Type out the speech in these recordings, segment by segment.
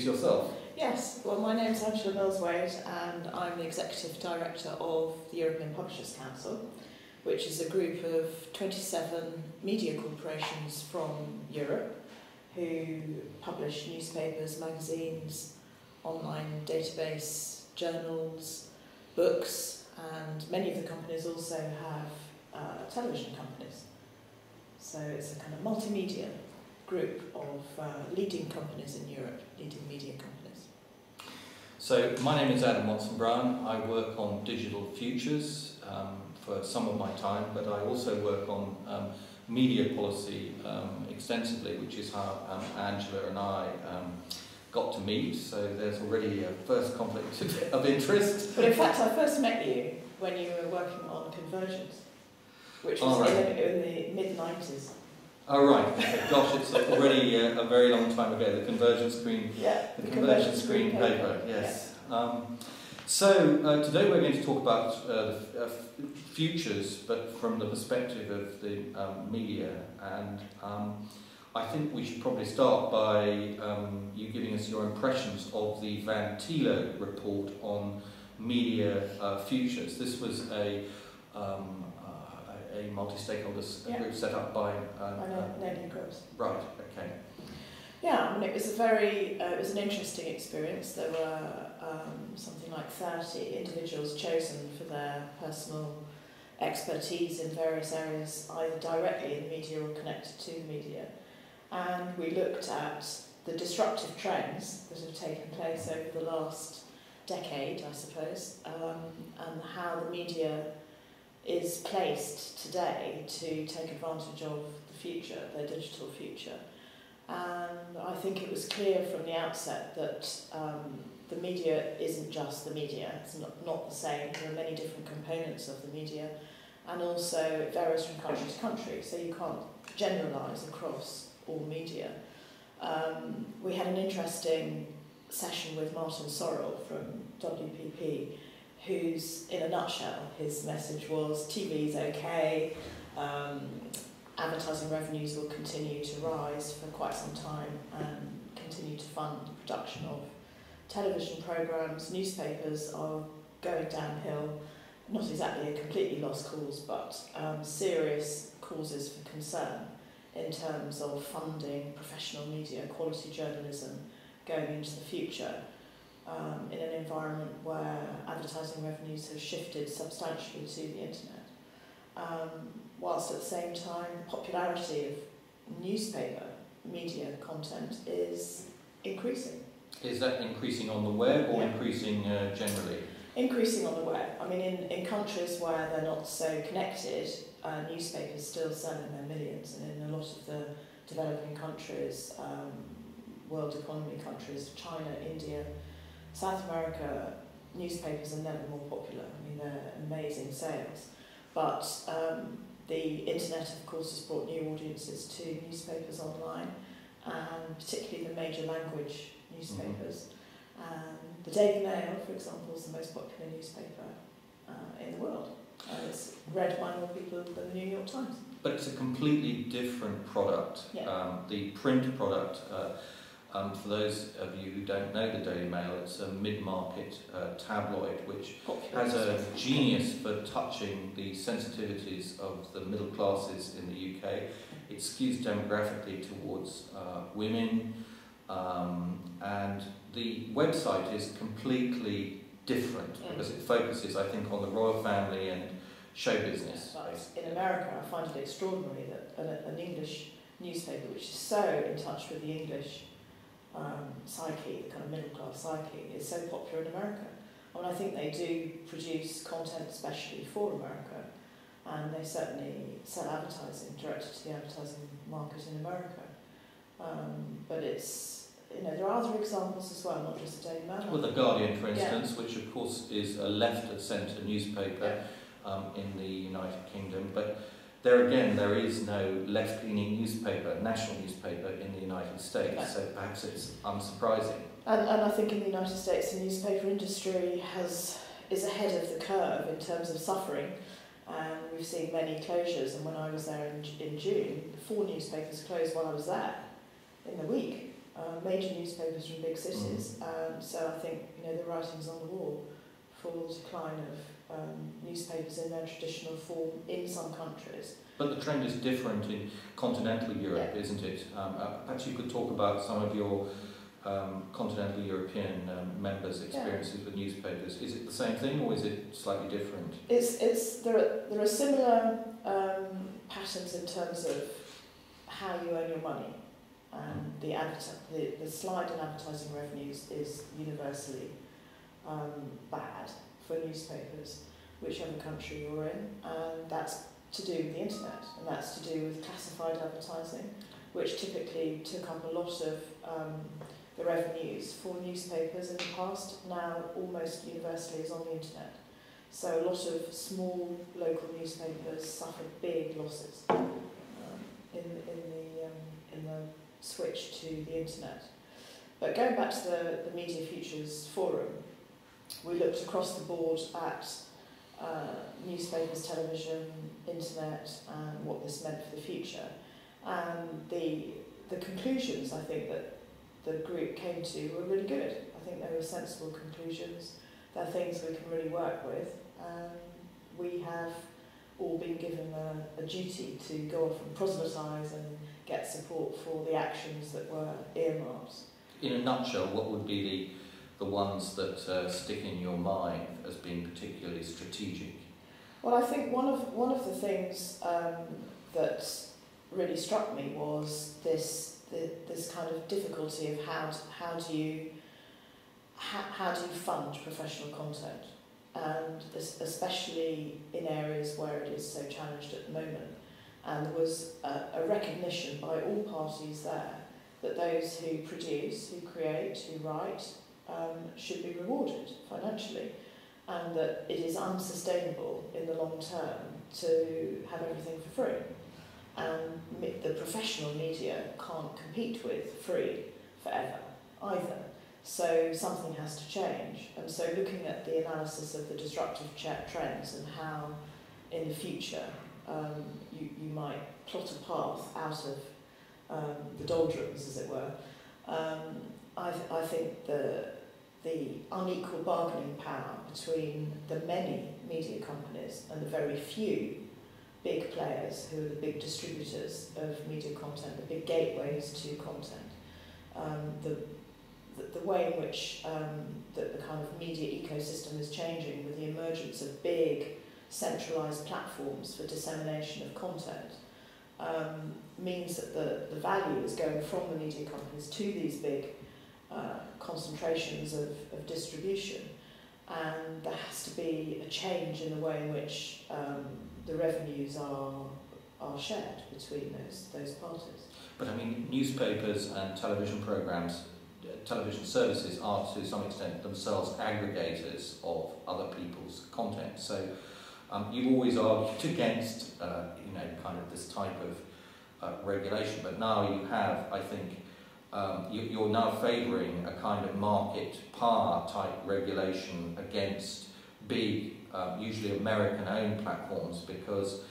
introduce yourself? Yes, well, my name's Angela Millswaite and I'm the Executive Director of the European Publishers Council, which is a group of 27 media corporations from Europe who publish newspapers, magazines, online database, journals, books, and many of the companies also have television companies. So it's a kind of multimedia group of leading companies in Europe, leading media companies. So my name is Adam Watson-Brown. I work on digital futures for some of my time, but I also work on media policy extensively, which is how Angela and I got to meet. So there's already a first conflict of interest. But in fact, I first met you when you were working on convergence, which was in the mid-90s. Oh right, gosh, it's already a very long time ago. The convergence screen, the convergence screen paper, yes. Yeah. So today we're going to talk about the futures, but from the perspective of the media. And I think we should probably start by you giving us your impressions of the Van Thilo report on media futures. This was a multi-stakeholder group set up by groups. Right. Okay. Yeah, I mean, it was an interesting experience. There were something like 30 individuals chosen for their personal expertise in various areas, either directly in the media or connected to the media. And we looked at the disruptive trends that have taken place over the last decade, I suppose, and how the media is placed today to take advantage of the future, their digital future. And I think it was clear from the outset that the media isn't just the media, it's not the same. There are many different components of the media, and also it varies from country to country, so you can't generalise across all media. We had an interesting session with Martin Sorrell from WPP, who's, in a nutshell, his message was TV's okay, advertising revenues will continue to rise for quite some time and continue to fund the production of television programmes. Newspapers are going downhill, not exactly a completely lost cause, but serious causes for concern in terms of funding professional media, quality journalism going into the future. In an environment where advertising revenues have shifted substantially to the internet, whilst at the same time popularity of newspaper media content is increasing. Is that increasing on the web or increasing generally? Increasing on the web. I mean, in countries where they're not so connected, newspapers still sell in their millions, and in a lot of the developing countries, world economy countries, China, India, South America, newspapers are never more popular. I mean, they're amazing sales. But the internet, of course, has brought new audiences to newspapers online, and particularly the major language newspapers. And the Daily Mail, for example, is the most popular newspaper in the world. It's read by more people than the New York Times. But it's a completely different product. Yeah. The print product, for those of you who don't know the Daily Mail, it's a mid-market tabloid which has a genius for touching the sensitivities of the middle classes in the UK. It skews demographically towards women, and the website is completely different because it focuses, I think, on the royal family and show business. But in America, I find it extraordinary that an English newspaper, which is so in touch with the English psyche, the kind of middle class psyche, is so popular in America. I mean, I think they do produce content especially for America, and they certainly sell advertising directed to the advertising market in America. But it's, you know, there are other examples as well, not just the Daily Mail. Well, the Guardian, for instance, which of course is a left-of-centre newspaper in the United Kingdom, but there again, there is no left-leaning newspaper, national newspaper in the United States, so perhaps it's unsurprising. And I think in the United States, the newspaper industry is ahead of the curve in terms of suffering, and we've seen many closures. And when I was there in June, 4 newspapers closed while I was there in the week. major newspapers from big cities. So I think, you know, the writing's on the wall for the decline of newspapers in their traditional form in some countries. But the trend is different in continental Europe, isn't it? Perhaps you could talk about some of your continental European members' experiences with newspapers. Is it the same thing, or is it slightly different? There are similar patterns in terms of how you earn your money, and the slide in advertising revenues is universally bad for newspapers, whichever country you're in, and that's to do with the internet, and that's to do with classified advertising, which typically took up a lot of the revenues for newspapers in the past, now almost universally is on the internet. So a lot of small local newspapers suffered big losses in the switch to the internet. But going back to the Media Futures Forum, we looked across the board at newspapers, television, internet, and what this meant for the future. And the conclusions, I think, that the group came to were really good. I think they were sensible conclusions. They're things we can really work with. We have all been given a duty to go off and proselytise and get support for the actions that were earmarked. In a nutshell, what would be the ones that stick in your mind as being particularly strategic? Well, I think one of the things that really struck me was this kind of difficulty of how do you fund professional content, and especially in areas where it is so challenged at the moment. And there was a recognition by all parties there that those who produce, who create, who write, should be rewarded financially, and that it is unsustainable in the long term to have everything for free. And the professional media can't compete with free forever either. So something has to change. And so looking at the analysis of the disruptive trends and how in the future you might plot a path out of the doldrums, as it were, I think the unequal bargaining power between the many media companies and the very few big players who are the big distributors of media content, the big gateways to content, the way in which the kind of media ecosystem is changing with the emergence of big centralised platforms for dissemination of content, means that the value is going from the media companies to these big concentrations of distribution, and there has to be a change in the way in which the revenues are shared between those parties. But I mean, newspapers and television programmes, television services are to some extent themselves aggregators of other people's content. So you've always argued against kind of this type of regulation, but now you have, I think, you're now favouring a kind of market power type regulation against big, usually American-owned platforms, because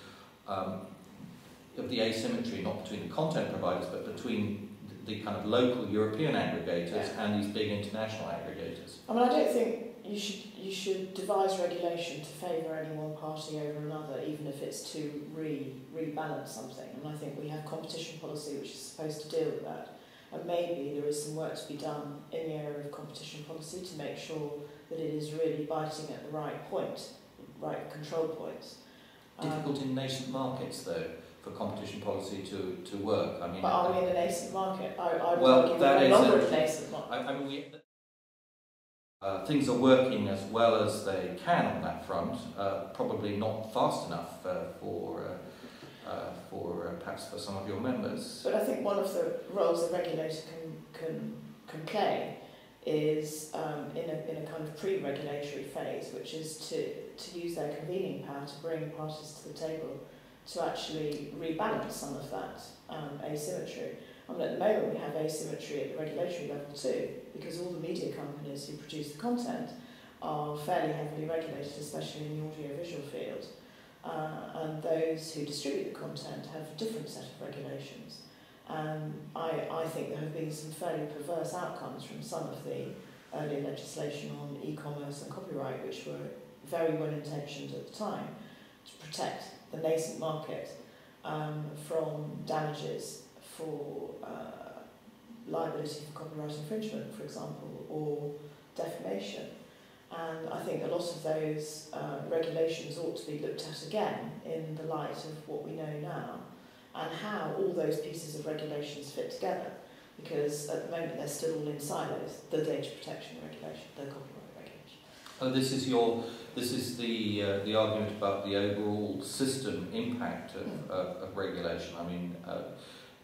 of the asymmetry, not between the content providers, but between the kind of local European aggregators and these big international aggregators. I mean, I don't think you should devise regulation to favour any one party over another, even if it's to rebalance something. And I think we have competition policy which is supposed to deal with that. And maybe there is some work to be done in the area of competition policy to make sure that it is really biting at the right point, right control points. Difficult in nascent markets, though, for competition policy to work. I mean, but are we in a nascent market? I would argue we're no longer in a nascent market. I mean, things are working as well as they can on that front. Probably not fast enough for perhaps for some of your members. But I think one of the roles a regulator can play is in a kind of pre-regulatory phase, which is to use their convening power to bring parties to the table to actually rebalance some of that asymmetry. I mean, at the moment we have asymmetry at the regulatory level too, because all the media companies who produce the content are fairly heavily regulated, especially in the audiovisual field. And those who distribute the content have a different set of regulations. I think there have been some fairly perverse outcomes from some of the early legislation on e-commerce and copyright, which were very well intentioned at the time to protect the nascent market from damages for liability for copyright infringement, for example, or defamation. And I think a lot of those regulations ought to be looked at again in the light of what we know now and how all those pieces of regulations fit together, because at the moment they're still all in silos, the data protection regulation, the copyright regulation. This is the argument about the overall system impact of regulation. I mean,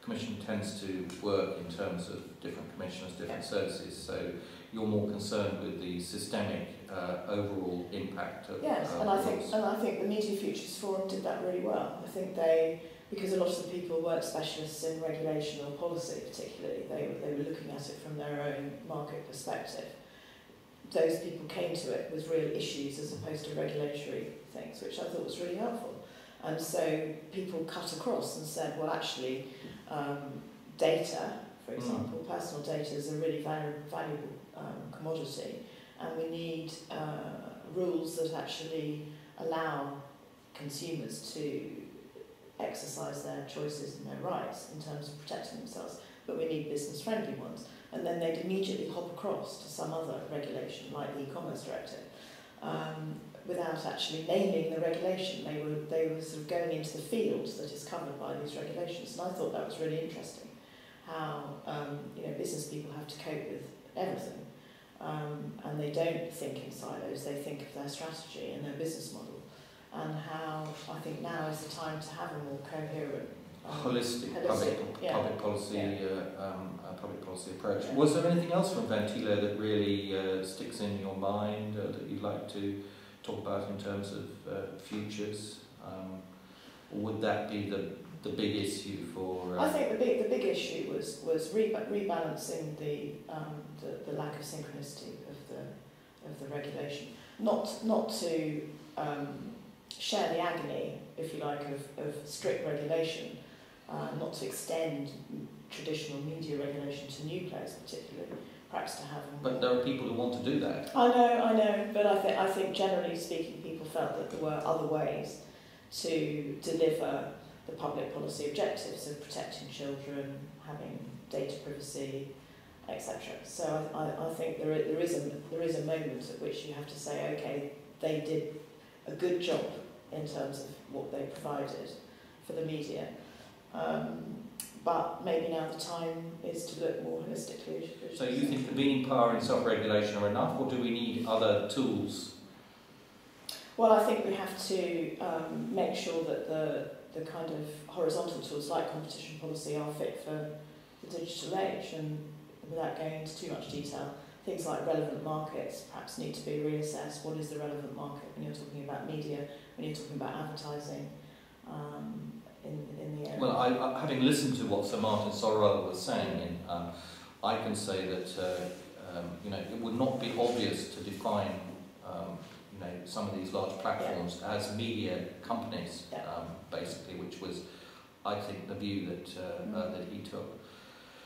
Commission tends to work in terms of different commissioners, different services, so you're more concerned with the systemic overall impact of and I think the Media Futures Forum did that really well. I think because a lot of the people weren't specialists in regulation or policy particularly, they were looking at it from their own market perspective. Those people came to it with real issues as opposed to regulatory things, which I thought was really helpful. And so people cut across and said, well, actually, data, for example, personal data is a really valuable commodity, and we need rules that actually allow consumers to exercise their choices and their rights in terms of protecting themselves, but we need business-friendly ones. And then they'd immediately hop across to some other regulation, like the e-commerce directive, without actually naming the regulation. They were sort of going into the field that is covered by these regulations, and I thought that was really interesting. How business people have to cope with everything, and they don't think in silos. They think of their strategy and their business model, and how I think now is the time to have a more coherent, holistic public policy approach. Was there anything else from Ventilo that really sticks in your mind that you'd like to talk about in terms of futures? Or would that be the big issue for? I think the big issue was rebalancing the lack of synchronicity of the regulation, not to share the agony, if you like, of strict regulation, not to extend traditional media regulation to new players particularly, perhaps to have. But there are people who want to do that. I know, but I think generally speaking, people felt that there were other ways to deliver the public policy objectives of protecting children, having data privacy, etc. So I think there is a moment at which you have to say, okay, they did a good job in terms of what they provided for the media, but maybe now the time is to look more holistically. So you think convening power and self-regulation are enough, or do we need other tools? Well, I think we have to make sure that the kind of horizontal tools like competition policy are fit for the digital age, and without going into too much detail, things like relevant markets perhaps need to be reassessed. What is the relevant market when you're talking about media, when you're talking about advertising in the area? Well, having listened to what Sir Martin Sorrell was saying, I can say that it would not be obvious to define some of these large platforms as media companies, basically, which was, I think, the view that he took.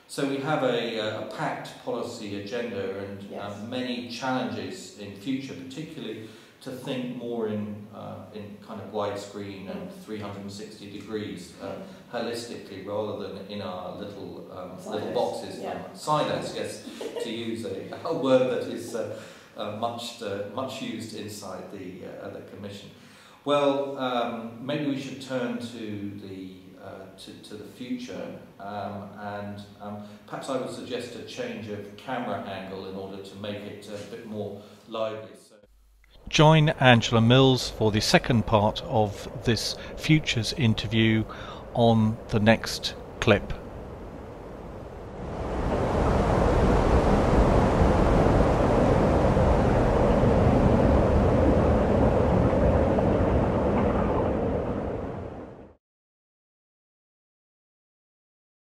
So we have a packed policy agenda and many challenges in future, particularly to think more in kind of widescreen and 360 degrees, holistically, rather than in our little boxes, silos. Yes, to use a word that is much used inside the Commission. Well, maybe we should turn to the future, and perhaps I would suggest a change of camera angle in order to make it a bit more lively. Join Angela Mills for the second part of this Futures interview on the next clip.